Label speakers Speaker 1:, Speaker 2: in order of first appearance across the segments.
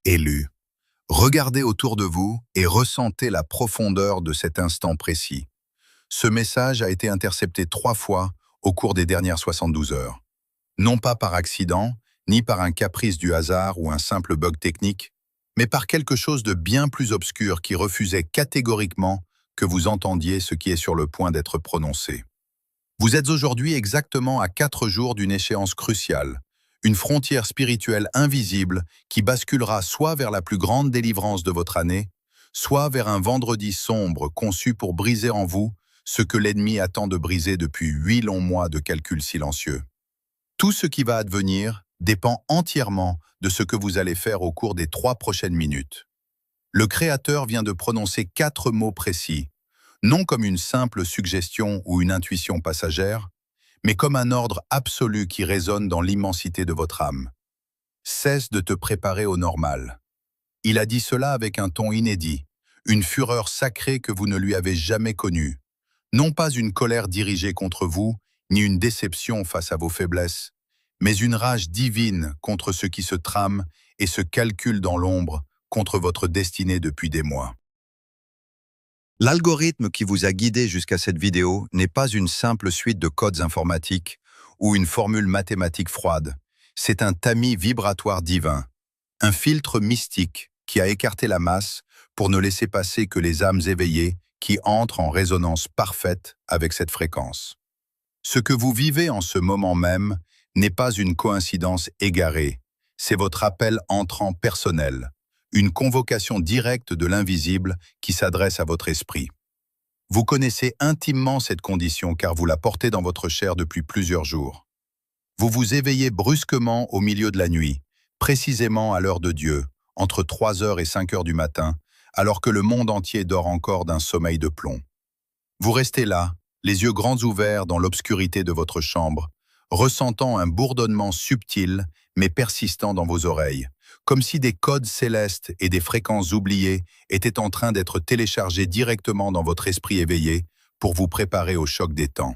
Speaker 1: élu. Regardez autour de vous et ressentez la profondeur de cet instant précis. Ce message a été intercepté 3 fois au cours des dernières 72 heures. Non pas par accident, ni par un caprice du hasard ou un simple bug technique, mais par quelque chose de bien plus obscur qui refusait catégoriquement que vous entendiez ce qui est sur le point d'être prononcé. Vous êtes aujourd'hui exactement à 4 jours d'une échéance cruciale, une frontière spirituelle invisible qui basculera soit vers la plus grande délivrance de votre année, soit vers un vendredi sombre conçu pour briser en vous ce que l'ennemi attend de briser depuis 8 longs mois de calculs silencieux. Tout ce qui va advenir dépend entièrement de ce que vous allez faire au cours des 3 prochaines minutes. Le Créateur vient de prononcer 4 mots précis, non comme une simple suggestion ou une intuition passagère, mais comme un ordre absolu qui résonne dans l'immensité de votre âme. Cesse de te préparer au normal. Il a dit cela avec un ton inédit, une fureur sacrée que vous ne lui avez jamais connue. Non pas une colère dirigée contre vous, ni une déception face à vos faiblesses, mais une rage divine contre ce qui se trame et se calcule dans l'ombre contre votre destinée depuis des mois. L'algorithme qui vous a guidé jusqu'à cette vidéo n'est pas une simple suite de codes informatiques ou une formule mathématique froide. C'est un tamis vibratoire divin, un filtre mystique qui a écarté la masse pour ne laisser passer que les âmes éveillées qui entrent en résonance parfaite avec cette fréquence. Ce que vous vivez en ce moment même n'est pas une coïncidence égarée, c'est votre appel entrant personnel, une convocation directe de l'invisible qui s'adresse à votre esprit. Vous connaissez intimement cette condition car vous la portez dans votre chair depuis plusieurs jours. Vous vous éveillez brusquement au milieu de la nuit, précisément à l'heure de Dieu, entre 3 heures et 5 heures du matin, alors que le monde entier dort encore d'un sommeil de plomb. Vous restez là, les yeux grands ouverts dans l'obscurité de votre chambre, ressentant un bourdonnement subtil mais persistant dans vos oreilles, comme si des codes célestes et des fréquences oubliées étaient en train d'être téléchargés directement dans votre esprit éveillé pour vous préparer au choc des temps.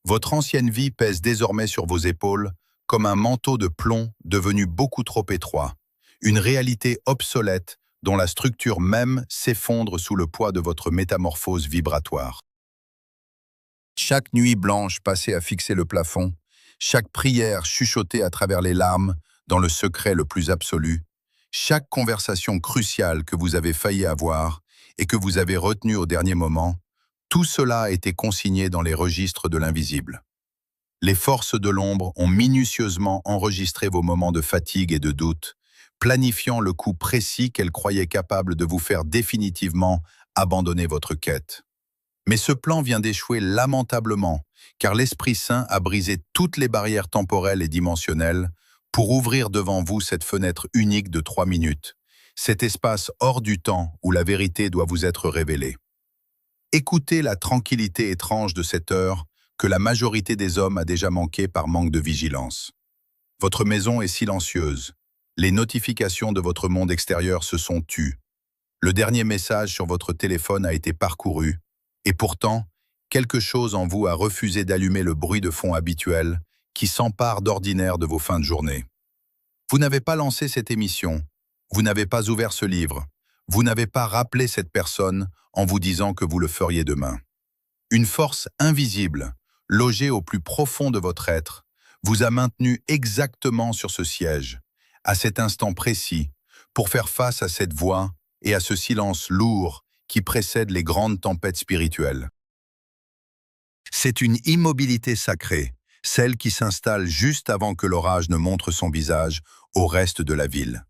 Speaker 1: Votre ancienne vie pèse désormais sur vos épaules comme un manteau de plomb devenu beaucoup trop étroit, une réalité obsolète dont la structure même s'effondre sous le poids de votre métamorphose vibratoire. Chaque nuit blanche passée à fixer le plafond, chaque prière chuchotée à travers les larmes dans le secret le plus absolu, chaque conversation cruciale que vous avez failli avoir et que vous avez retenue au dernier moment, tout cela a été consigné dans les registres de l'invisible. Les forces de l'ombre ont minutieusement enregistré vos moments de fatigue et de doute, planifiant le coup précis qu'elles croyaient capable de vous faire définitivement abandonner votre quête. Mais ce plan vient d'échouer lamentablement, car l'Esprit Saint a brisé toutes les barrières temporelles et dimensionnelles pour ouvrir devant vous cette fenêtre unique de 3 minutes, cet espace hors du temps où la vérité doit vous être révélée. Écoutez la tranquillité étrange de cette heure que la majorité des hommes a déjà manqué par manque de vigilance. Votre maison est silencieuse. Les notifications de votre monde extérieur se sont tues. Le dernier message sur votre téléphone a été parcouru, et pourtant, quelque chose en vous a refusé d'allumer le bruit de fond habituel qui s'empare d'ordinaire de vos fins de journée. Vous n'avez pas lancé cette émission, vous n'avez pas ouvert ce livre, vous n'avez pas rappelé cette personne en vous disant que vous le feriez demain. Une force invisible, logée au plus profond de votre être, vous a maintenu exactement sur ce siège, à cet instant précis, pour faire face à cette voix et à ce silence lourd qui précède les grandes tempêtes spirituelles. C'est une immobilité sacrée, celle qui s'installe juste avant que l'orage ne montre son visage au reste de la ville.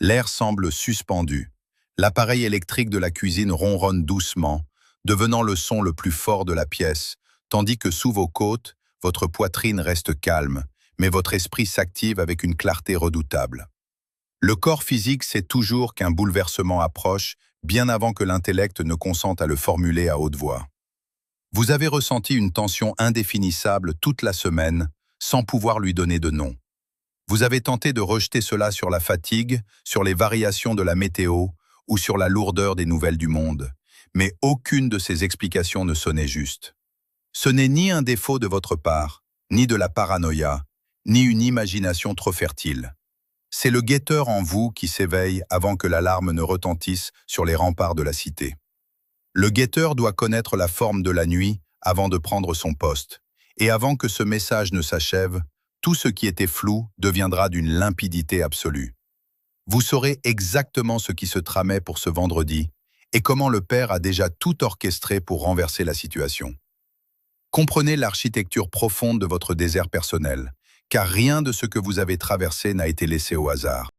Speaker 1: L'air semble suspendu. L'appareil électrique de la cuisine ronronne doucement, devenant le son le plus fort de la pièce, tandis que sous vos côtes, votre poitrine reste calme, mais votre esprit s'active avec une clarté redoutable. Le corps physique sait toujours qu'un bouleversement approche, bien avant que l'intellect ne consente à le formuler à haute voix. Vous avez ressenti une tension indéfinissable toute la semaine, sans pouvoir lui donner de nom. Vous avez tenté de rejeter cela sur la fatigue, sur les variations de la météo ou sur la lourdeur des nouvelles du monde, mais aucune de ces explications ne sonnait juste. Ce n'est ni un défaut de votre part, ni de la paranoïa, ni une imagination trop fertile. C'est le guetteur en vous qui s'éveille avant que l'alarme ne retentisse sur les remparts de la cité. Le guetteur doit connaître la forme de la nuit avant de prendre son poste, et avant que ce message ne s'achève, tout ce qui était flou deviendra d'une limpidité absolue. Vous saurez exactement ce qui se tramait pour ce vendredi et comment le Père a déjà tout orchestré pour renverser la situation. Comprenez l'architecture profonde de votre désert personnel, car rien de ce que vous avez traversé n'a été laissé au hasard.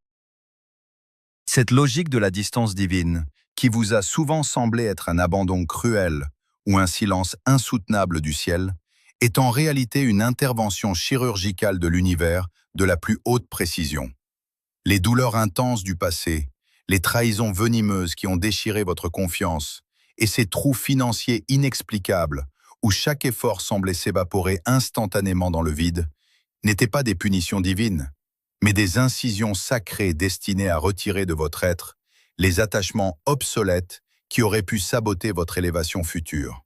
Speaker 1: Cette logique de la distance divine, qui vous a souvent semblé être un abandon cruel ou un silence insoutenable du ciel, est en réalité une intervention chirurgicale de l'univers de la plus haute précision. Les douleurs intenses du passé, les trahisons venimeuses qui ont déchiré votre confiance, et ces trous financiers inexplicables où chaque effort semblait s'évaporer instantanément dans le vide, n'étaient pas des punitions divines, mais des incisions sacrées destinées à retirer de votre être les attachements obsolètes qui auraient pu saboter votre élévation future.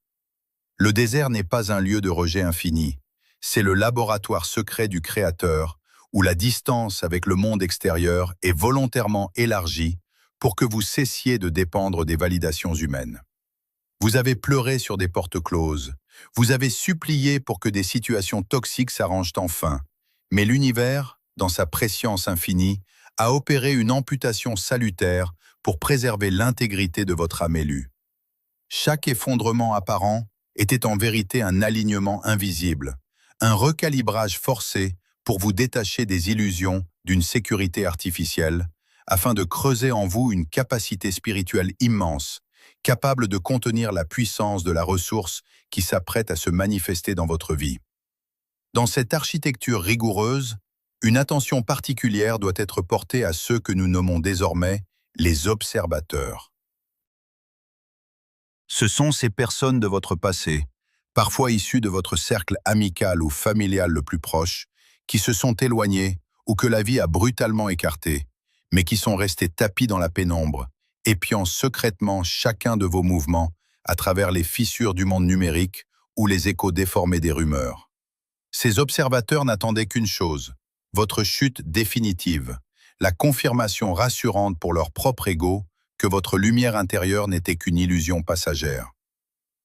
Speaker 1: Le désert n'est pas un lieu de rejet infini, c'est le laboratoire secret du Créateur où la distance avec le monde extérieur est volontairement élargie pour que vous cessiez de dépendre des validations humaines. Vous avez pleuré sur des portes closes, vous avez supplié pour que des situations toxiques s'arrangent enfin, mais l'univers, dans sa prescience infinie, a opéré une amputation salutaire pour préserver l'intégrité de votre âme élue. Chaque effondrement apparent était en vérité un alignement invisible, un recalibrage forcé pour vous détacher des illusions d'une sécurité artificielle, afin de creuser en vous une capacité spirituelle immense, capable de contenir la puissance de la ressource qui s'apprête à se manifester dans votre vie. Dans cette architecture rigoureuse, une attention particulière doit être portée à ceux que nous nommons désormais les observateurs. Ce sont ces personnes de votre passé, parfois issues de votre cercle amical ou familial le plus proche, qui se sont éloignées ou que la vie a brutalement écartées, mais qui sont restés tapis dans la pénombre, épiant secrètement chacun de vos mouvements à travers les fissures du monde numérique ou les échos déformés des rumeurs. Ces observateurs n'attendaient qu'une chose, votre chute définitive, la confirmation rassurante pour leur propre ego que votre lumière intérieure n'était qu'une illusion passagère.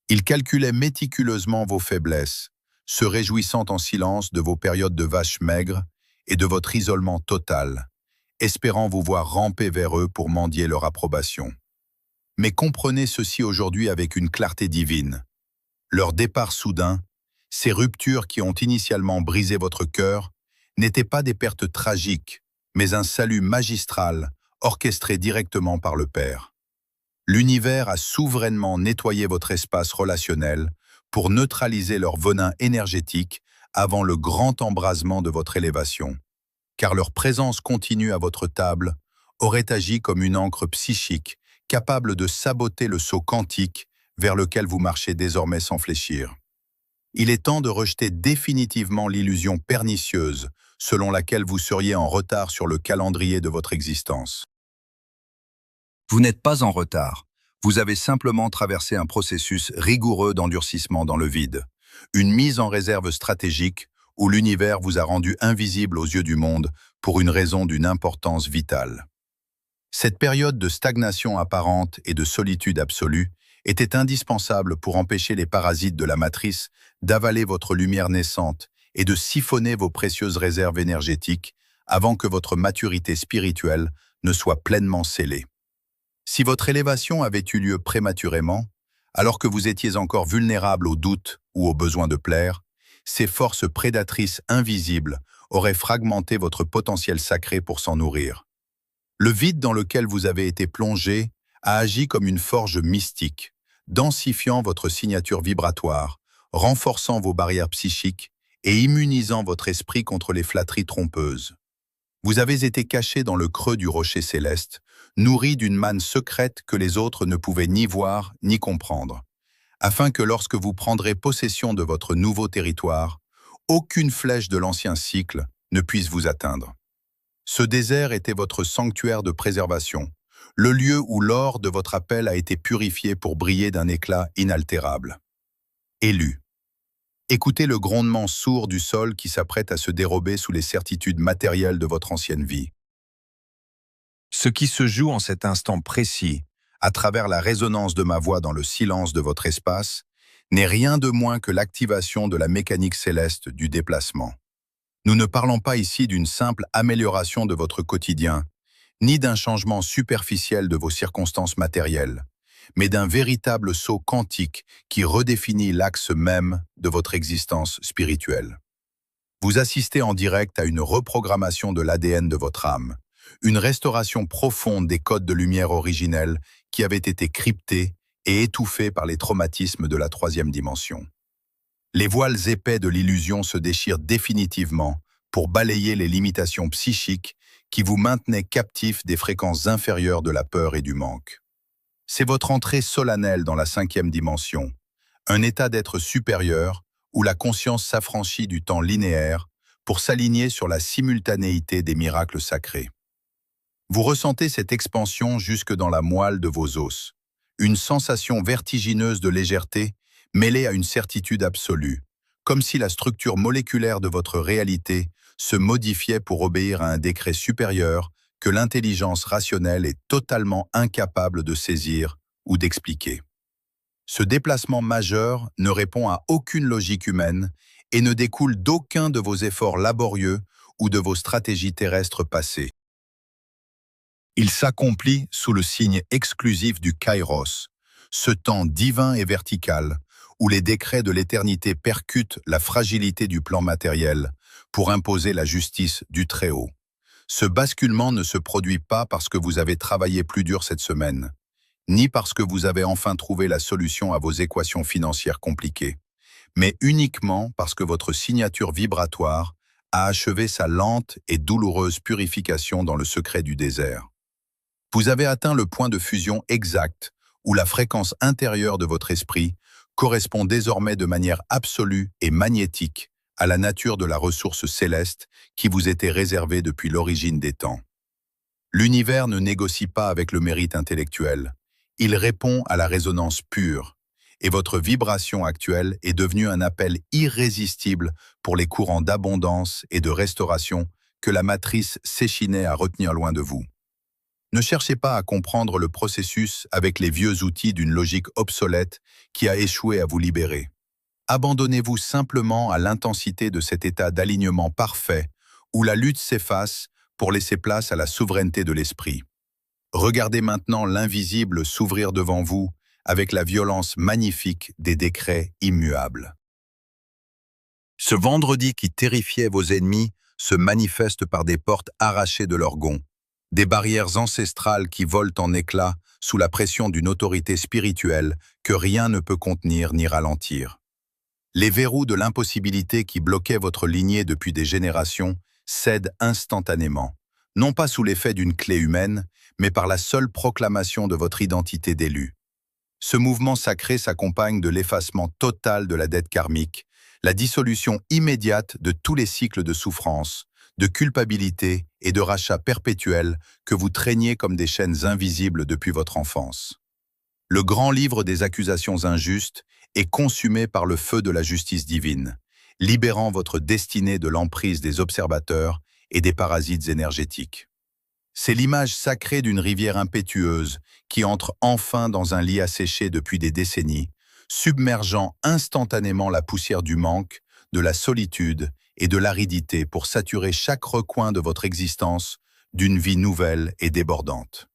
Speaker 1: Ils calculaient méticuleusement vos faiblesses, se réjouissant en silence de vos périodes de vache maigre et de votre isolement total, espérant vous voir ramper vers eux pour mendier leur approbation. Mais comprenez ceci aujourd'hui avec une clarté divine. Leur départ soudain, ces ruptures qui ont initialement brisé votre cœur, n'étaient pas des pertes tragiques, mais un salut magistral orchestré directement par le Père. L'univers a souverainement nettoyé votre espace relationnel pour neutraliser leur venin énergétique avant le grand embrasement de votre élévation, car leur présence continue à votre table aurait agi comme une encre psychique capable de saboter le saut quantique vers lequel vous marchez désormais sans fléchir. Il est temps de rejeter définitivement l'illusion pernicieuse selon laquelle vous seriez en retard sur le calendrier de votre existence. Vous n'êtes pas en retard. Vous avez simplement traversé un processus rigoureux d'endurcissement dans le vide, une mise en réserve stratégique où l'univers vous a rendu invisible aux yeux du monde pour une raison d'une importance vitale. Cette période de stagnation apparente et de solitude absolue était indispensable pour empêcher les parasites de la matrice d'avaler votre lumière naissante et de siphonner vos précieuses réserves énergétiques avant que votre maturité spirituelle ne soit pleinement scellée. Si votre élévation avait eu lieu prématurément, alors que vous étiez encore vulnérable aux doutes ou au besoin de plaire, ces forces prédatrices invisibles auraient fragmenté votre potentiel sacré pour s'en nourrir. Le vide dans lequel vous avez été plongé a agi comme une forge mystique, densifiant votre signature vibratoire, renforçant vos barrières psychiques et immunisant votre esprit contre les flatteries trompeuses. Vous avez été caché dans le creux du rocher céleste, nourri d'une manne secrète que les autres ne pouvaient ni voir ni comprendre, afin que lorsque vous prendrez possession de votre nouveau territoire, aucune flèche de l'ancien cycle ne puisse vous atteindre. Ce désert était votre sanctuaire de préservation, le lieu où l'or de votre appel a été purifié pour briller d'un éclat inaltérable. Élu. Écoutez le grondement sourd du sol qui s'apprête à se dérober sous les certitudes matérielles de votre ancienne vie. Ce qui se joue en cet instant précis, à travers la résonance de ma voix dans le silence de votre espace, n'est rien de moins que l'activation de la mécanique céleste du déplacement. Nous ne parlons pas ici d'une simple amélioration de votre quotidien, ni d'un changement superficiel de vos circonstances matérielles, mais d'un véritable saut quantique qui redéfinit l'axe même de votre existence spirituelle. Vous assistez en direct à une reprogrammation de l'ADN de votre âme, une restauration profonde des codes de lumière originels qui avaient été cryptés et étouffés par les traumatismes de la troisième dimension. Les voiles épais de l'illusion se déchirent définitivement pour balayer les limitations psychiques qui vous maintenaient captifs des fréquences inférieures de la peur et du manque. C'est votre entrée solennelle dans la cinquième dimension, un état d'être supérieur où la conscience s'affranchit du temps linéaire pour s'aligner sur la simultanéité des miracles sacrés. Vous ressentez cette expansion jusque dans la moelle de vos os, une sensation vertigineuse de légèreté mêlée à une certitude absolue, comme si la structure moléculaire de votre réalité se modifiait pour obéir à un décret supérieur que l'intelligence rationnelle est totalement incapable de saisir ou d'expliquer. Ce déplacement majeur ne répond à aucune logique humaine et ne découle d'aucun de vos efforts laborieux ou de vos stratégies terrestres passées. Il s'accomplit sous le signe exclusif du Kairos, ce temps divin et vertical, où les décrets de l'éternité percutent la fragilité du plan matériel pour imposer la justice du Très-Haut. Ce basculement ne se produit pas parce que vous avez travaillé plus dur cette semaine, ni parce que vous avez enfin trouvé la solution à vos équations financières compliquées, mais uniquement parce que votre signature vibratoire a achevé sa lente et douloureuse purification dans le secret du désert. Vous avez atteint le point de fusion exact où la fréquence intérieure de votre esprit correspond désormais de manière absolue et magnétique à la nature de la ressource céleste qui vous était réservée depuis l'origine des temps. L'univers ne négocie pas avec le mérite intellectuel, il répond à la résonance pure, et votre vibration actuelle est devenue un appel irrésistible pour les courants d'abondance et de restauration que la matrice s'échinait à retenir loin de vous. Ne cherchez pas à comprendre le processus avec les vieux outils d'une logique obsolète qui a échoué à vous libérer. Abandonnez-vous simplement à l'intensité de cet état d'alignement parfait où la lutte s'efface pour laisser place à la souveraineté de l'esprit. Regardez maintenant l'invisible s'ouvrir devant vous avec la violence magnifique des décrets immuables. Ce vendredi qui terrifiait vos ennemis se manifeste par des portes arrachées de leurs gonds, des barrières ancestrales qui volent en éclats sous la pression d'une autorité spirituelle que rien ne peut contenir ni ralentir. Les verrous de l'impossibilité qui bloquaient votre lignée depuis des générations cèdent instantanément, non pas sous l'effet d'une clé humaine, mais par la seule proclamation de votre identité d'élu. Ce mouvement sacré s'accompagne de l'effacement total de la dette karmique, la dissolution immédiate de tous les cycles de souffrance, de culpabilité et de rachat perpétuel que vous traîniez comme des chaînes invisibles depuis votre enfance. Le grand livre des accusations injustes est consumé par le feu de la justice divine, libérant votre destinée de l'emprise des observateurs et des parasites énergétiques. C'est l'image sacrée d'une rivière impétueuse qui entre enfin dans un lit asséché depuis des décennies, submergeant instantanément la poussière du manque, de la solitude et de l'aridité pour saturer chaque recoin de votre existence d'une vie nouvelle et débordante.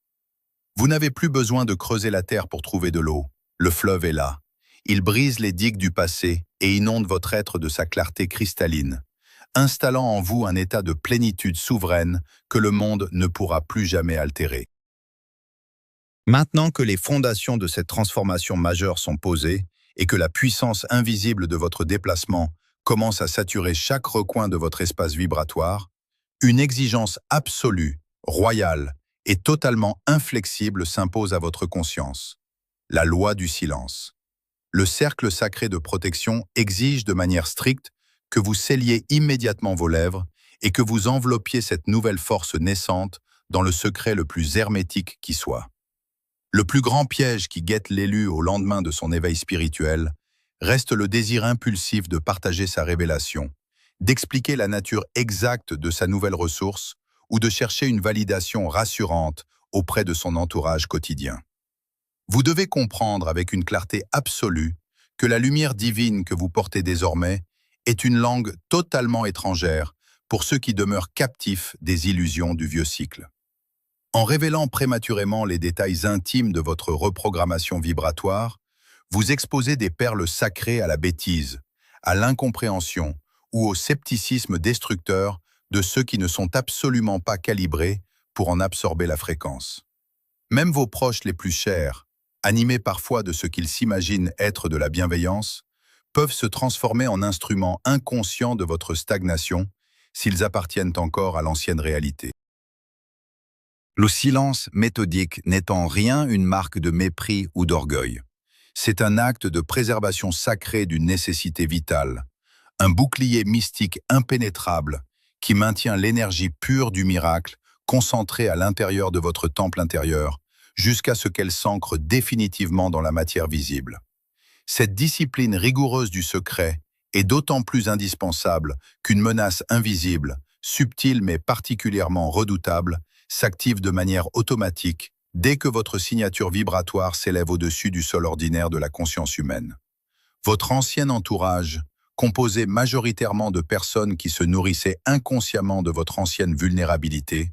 Speaker 1: Vous n'avez plus besoin de creuser la terre pour trouver de l'eau. Le fleuve est là. Il brise les digues du passé et inonde votre être de sa clarté cristalline, installant en vous un état de plénitude souveraine que le monde ne pourra plus jamais altérer. Maintenant que les fondations de cette transformation majeure sont posées et que la puissance invisible de votre déplacement commence à saturer chaque recoin de votre espace vibratoire, une exigence absolue, royale et totalement inflexible s'impose à votre conscience. La loi du silence. Le cercle sacré de protection exige de manière stricte que vous scelliez immédiatement vos lèvres et que vous enveloppiez cette nouvelle force naissante dans le secret le plus hermétique qui soit. Le plus grand piège qui guette l'élu au lendemain de son éveil spirituel reste le désir impulsif de partager sa révélation, d'expliquer la nature exacte de sa nouvelle ressource ou de chercher une validation rassurante auprès de son entourage quotidien. Vous devez comprendre avec une clarté absolue que la lumière divine que vous portez désormais est une langue totalement étrangère pour ceux qui demeurent captifs des illusions du vieux cycle. En révélant prématurément les détails intimes de votre reprogrammation vibratoire, vous exposez des perles sacrées à la bêtise, à l'incompréhension ou au scepticisme destructeur de ceux qui ne sont absolument pas calibrés pour en absorber la fréquence. Même vos proches les plus chers, animés parfois de ce qu'ils s'imaginent être de la bienveillance, peuvent se transformer en instruments inconscients de votre stagnation s'ils appartiennent encore à l'ancienne réalité. Le silence méthodique n'est en rien une marque de mépris ou d'orgueil. C'est un acte de préservation sacrée d'une nécessité vitale, un bouclier mystique impénétrable qui maintient l'énergie pure du miracle concentrée à l'intérieur de votre temple intérieur jusqu'à ce qu'elle s'ancre définitivement dans la matière visible. Cette discipline rigoureuse du secret est d'autant plus indispensable qu'une menace invisible, subtile mais particulièrement redoutable, s'active de manière automatique dès que votre signature vibratoire s'élève au-dessus du sol ordinaire de la conscience humaine. Votre ancien entourage, composé majoritairement de personnes qui se nourrissaient inconsciemment de votre ancienne vulnérabilité,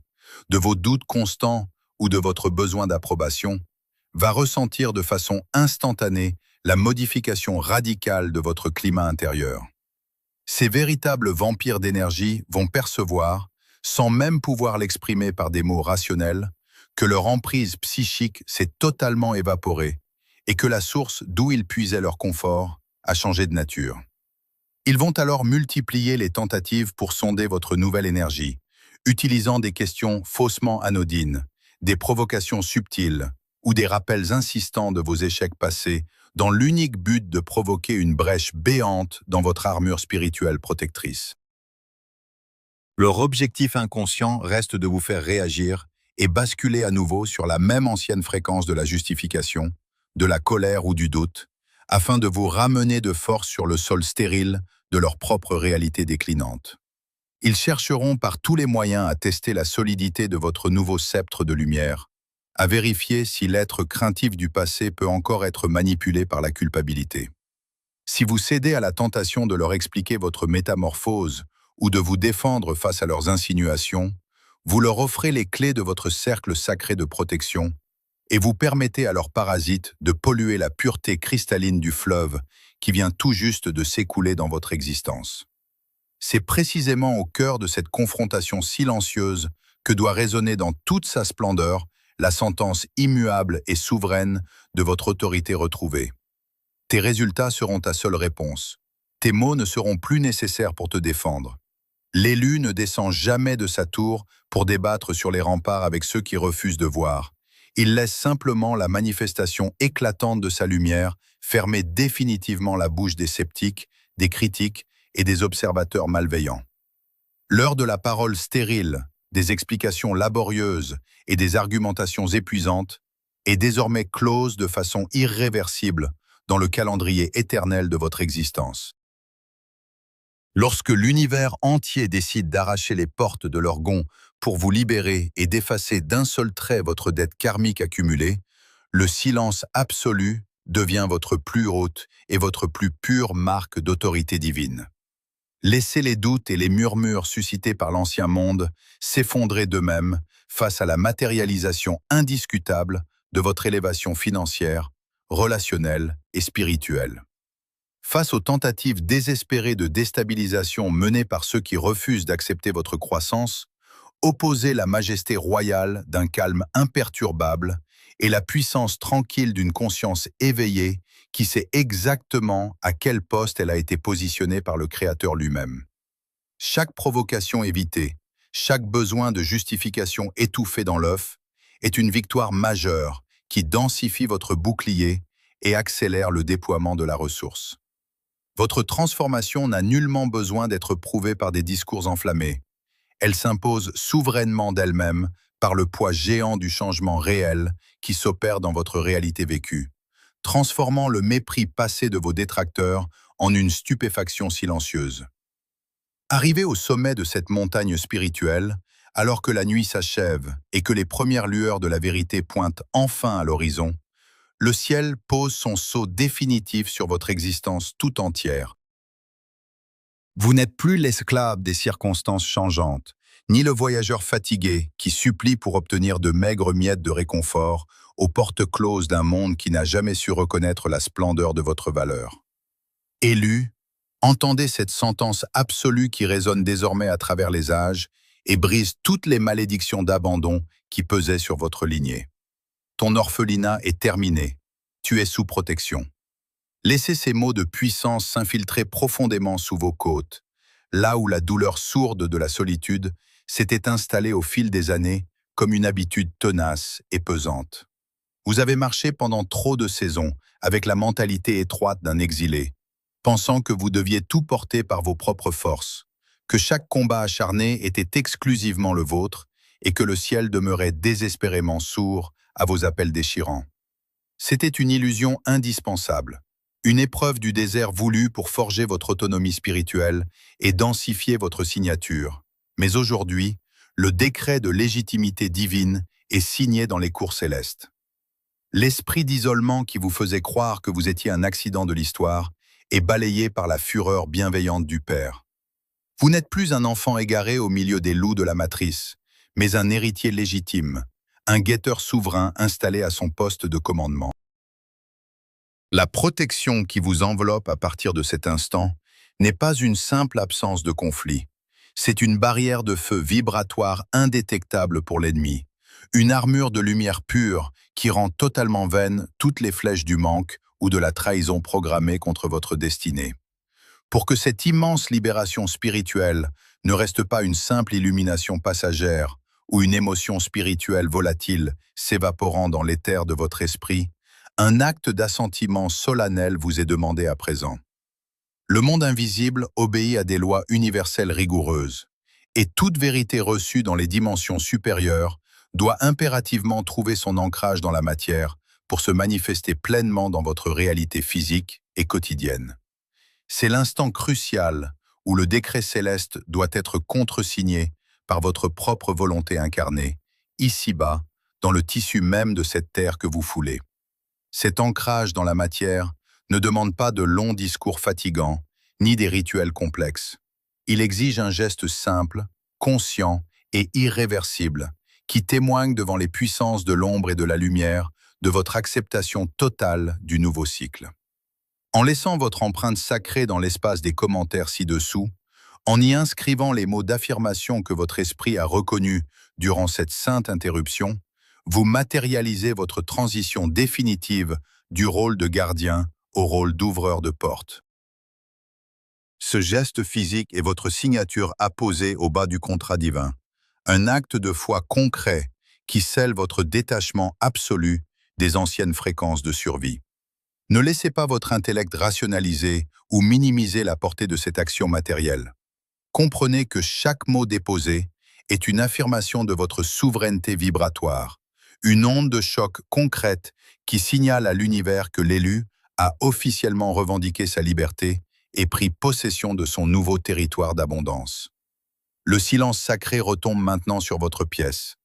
Speaker 1: de vos doutes constants ou de votre besoin d'approbation, va ressentir de façon instantanée la modification radicale de votre climat intérieur. Ces véritables vampires d'énergie vont percevoir, sans même pouvoir l'exprimer par des mots rationnels, que leur emprise psychique s'est totalement évaporée et que la source d'où ils puisaient leur confort a changé de nature. Ils vont alors multiplier les tentatives pour sonder votre nouvelle énergie, utilisant des questions faussement anodines, des provocations subtiles ou des rappels insistants de vos échecs passés dans l'unique but de provoquer une brèche béante dans votre armure spirituelle protectrice. Leur objectif inconscient reste de vous faire réagir et basculer à nouveau sur la même ancienne fréquence de la justification, de la colère ou du doute, afin de vous ramener de force sur le sol stérile de leur propre réalité déclinante. Ils chercheront par tous les moyens à tester la solidité de votre nouveau sceptre de lumière, à vérifier si l'être craintif du passé peut encore être manipulé par la culpabilité. Si vous cédez à la tentation de leur expliquer votre métamorphose ou de vous défendre face à leurs insinuations, vous leur offrez les clés de votre cercle sacré de protection et vous permettez à leurs parasites de polluer la pureté cristalline du fleuve qui vient tout juste de s'écouler dans votre existence. C'est précisément au cœur de cette confrontation silencieuse que doit résonner dans toute sa splendeur la sentence immuable et souveraine de votre autorité retrouvée. Tes résultats seront ta seule réponse. Tes mots ne seront plus nécessaires pour te défendre. L'élu ne descend jamais de sa tour pour débattre sur les remparts avec ceux qui refusent de voir. Il laisse simplement la manifestation éclatante de sa lumière fermer définitivement la bouche des sceptiques, des critiques et des observateurs malveillants. L'heure de la parole stérile, des explications laborieuses et des argumentations épuisantes est désormais close de façon irréversible dans le calendrier éternel de votre existence. Lorsque l'univers entier décide d'arracher les portes de leur gonds pour vous libérer et d'effacer d'un seul trait votre dette karmique accumulée, le silence absolu devient votre plus haute et votre plus pure marque d'autorité divine. Laissez les doutes et les murmures suscités par l'ancien monde s'effondrer d'eux-mêmes face à la matérialisation indiscutable de votre élévation financière, relationnelle et spirituelle. Face aux tentatives désespérées de déstabilisation menées par ceux qui refusent d'accepter votre croissance, opposez la majesté royale d'un calme imperturbable et la puissance tranquille d'une conscience éveillée qui sait exactement à quel poste elle a été positionnée par le Créateur lui-même. Chaque provocation évitée, chaque besoin de justification étouffé dans l'œuf est une victoire majeure qui densifie votre bouclier et accélère le déploiement de la ressource. Votre transformation n'a nullement besoin d'être prouvée par des discours enflammés. Elle s'impose souverainement d'elle-même par le poids géant du changement réel qui s'opère dans votre réalité vécue, transformant le mépris passé de vos détracteurs en une stupéfaction silencieuse. Arrivé au sommet de cette montagne spirituelle, Alors que la nuit s'achève et que les premières lueurs de la vérité pointent enfin à l'horizon, le ciel pose son sceau définitif sur votre existence tout entière. Vous n'êtes plus l'esclave des circonstances changeantes, ni le voyageur fatigué qui supplie pour obtenir de maigres miettes de réconfort aux portes closes d'un monde qui n'a jamais su reconnaître la splendeur de votre valeur. Élu, entendez cette sentence absolue qui résonne désormais à travers les âges et brise toutes les malédictions d'abandon qui pesaient sur votre lignée. Ton orphelinat est terminé. Tu es sous protection. Laissez ces mots de puissance s'infiltrer profondément sous vos côtes, là où la douleur sourde de la solitude s'était installée au fil des années comme une habitude tenace et pesante. Vous avez marché pendant trop de saisons avec la mentalité étroite d'un exilé, pensant que vous deviez tout porter par vos propres forces, que chaque combat acharné était exclusivement le vôtre et que le ciel demeurait désespérément sourd à vos appels déchirants. C'était une illusion indispensable, une épreuve du désert voulue pour forger votre autonomie spirituelle et densifier votre signature. Mais aujourd'hui, le décret de légitimité divine est signé dans les cours célestes. L'esprit d'isolement qui vous faisait croire que vous étiez un accident de l'histoire est balayé par la fureur bienveillante du Père. Vous n'êtes plus un enfant égaré au milieu des loups de la matrice, mais un héritier légitime, un guetteur souverain installé à son poste de commandement. La protection qui vous enveloppe à partir de cet instant n'est pas une simple absence de conflit. C'est une barrière de feu vibratoire indétectable pour l'ennemi, une armure de lumière pure qui rend totalement vaines toutes les flèches du manque ou de la trahison programmée contre votre destinée. Pour que cette immense libération spirituelle ne reste pas une simple illumination passagère ou une émotion spirituelle volatile s'évaporant dans l'éther de votre esprit, un acte d'assentiment solennel vous est demandé à présent. Le monde invisible obéit à des lois universelles rigoureuses, et toute vérité reçue dans les dimensions supérieures doit impérativement trouver son ancrage dans la matière pour se manifester pleinement dans votre réalité physique et quotidienne. C'est l'instant crucial où le décret céleste doit être contresigné par votre propre volonté incarnée, ici-bas, dans le tissu même de cette terre que vous foulez. Cet ancrage dans la matière ne demande pas de longs discours fatigants, ni des rituels complexes. Il exige un geste simple, conscient et irréversible, qui témoigne devant les puissances de l'ombre et de la lumière de votre acceptation totale du nouveau cycle. En laissant votre empreinte sacrée dans l'espace des commentaires ci-dessous, en y inscrivant les mots d'affirmation que votre esprit a reconnus durant cette sainte interruption, vous matérialisez votre transition définitive du rôle de gardien au rôle d'ouvreur de porte. Ce geste physique est votre signature apposée au bas du contrat divin, un acte de foi concret qui scelle votre détachement absolu des anciennes fréquences de survie. Ne laissez pas votre intellect rationaliser ou minimiser la portée de cette action matérielle. Comprenez que chaque mot déposé est une affirmation de votre souveraineté vibratoire, une onde de choc concrète qui signale à l'univers que l'élu a officiellement revendiqué sa liberté et pris possession de son nouveau territoire d'abondance. Le silence sacré retombe maintenant sur votre pièce.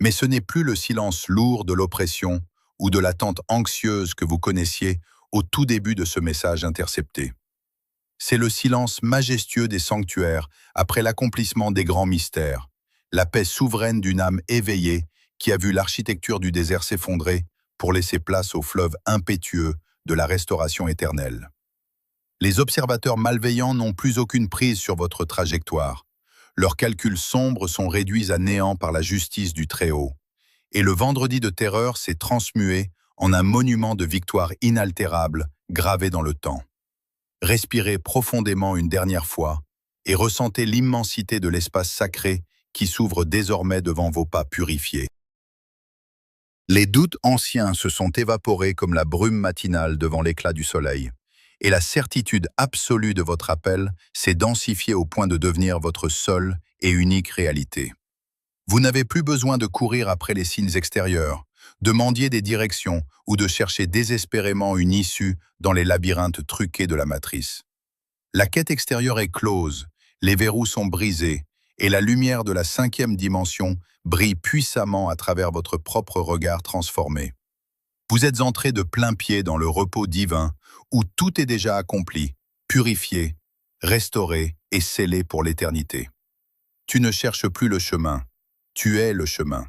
Speaker 1: Mais ce n'est plus le silence lourd de l'oppression ou de l'attente anxieuse que vous connaissiez au tout début de ce message intercepté. C'est le silence majestueux des sanctuaires après l'accomplissement des grands mystères, la paix souveraine d'une âme éveillée qui a vu l'architecture du désert s'effondrer pour laisser place au fleuve impétueux de la restauration éternelle. Les observateurs malveillants n'ont plus aucune prise sur votre trajectoire. Leurs calculs sombres sont réduits à néant par la justice du Très-Haut. Et le vendredi de terreur s'est transmué en un monument de victoire inaltérable gravé dans le temps. Respirez profondément une dernière fois et ressentez l'immensité de l'espace sacré qui s'ouvre désormais devant vos pas purifiés. Les doutes anciens se sont évaporés comme la brume matinale devant l'éclat du soleil, et la certitude absolue de votre appel s'est densifiée au point de devenir votre seule et unique réalité. Vous n'avez plus besoin de courir après les signes extérieurs, de mendier des directions ou de chercher désespérément une issue dans les labyrinthes truqués de la matrice. La quête extérieure est close, les verrous sont brisés, et la lumière de la 5e dimension brille puissamment à travers votre propre regard transformé. Vous êtes entré de plein pied dans le repos divin où tout est déjà accompli, purifié, restauré et scellé pour l'éternité. Tu ne cherches plus le chemin, tu es le chemin.